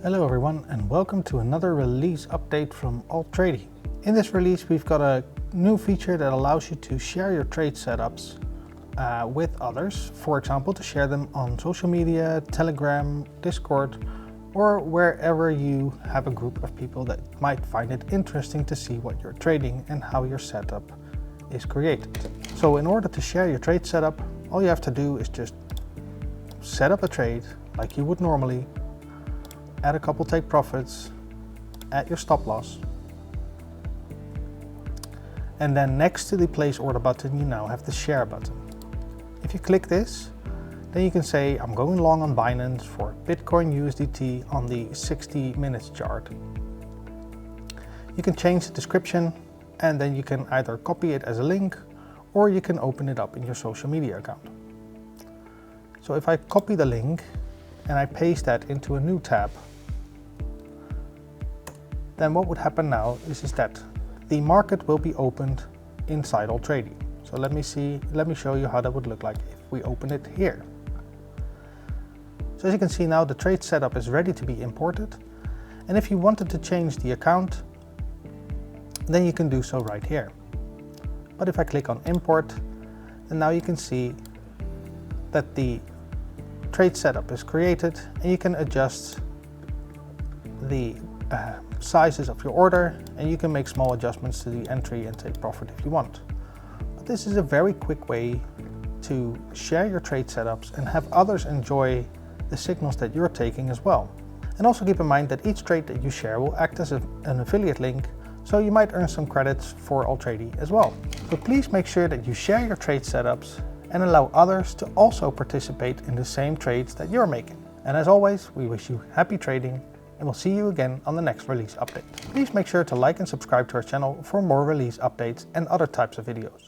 Hello everyone and welcome to another release update from Altrady. In this release we've got a new feature that allows you to share your trade setups with others. For example, to share them on social media, Telegram, Discord, or wherever you have a group of people that might find it interesting to see what you're trading and how your setup is created. So in order to share your trade setup, all you have to do is just set up a trade like you would normally, add a couple take profits, add your stop loss, and then next to the place order button you now have the share button. If you click this, then you can say I'm going long on Binance for Bitcoin USDT on the 60 minutes chart. You can change the description and then you can either copy it as a link or you can open it up in your social media account. So if I copy the link and I paste that into a new tab, then what would happen now is that the market will be opened inside Altrady. So let me show you how that would look like if we open it here. So as you can see now, the trade setup is ready to be imported. And if you wanted to change the account, then you can do so right here. But if I click on import, then now you can see that the trade setup is created and you can adjust the sizes of your order, and you can make small adjustments to the entry and take profit if you want. But this is a very quick way to share your trade setups and have others enjoy the signals that you're taking as well. And also keep in mind that each trade that you share will act as an affiliate link, so you might earn some credits for Altrady as well. So please make sure that you share your trade setups and allow others to also participate in the same trades that you're making. And as always, we wish you happy trading, and we'll see you again on the next release update. Please make sure to like and subscribe to our channel for more release updates and other types of videos.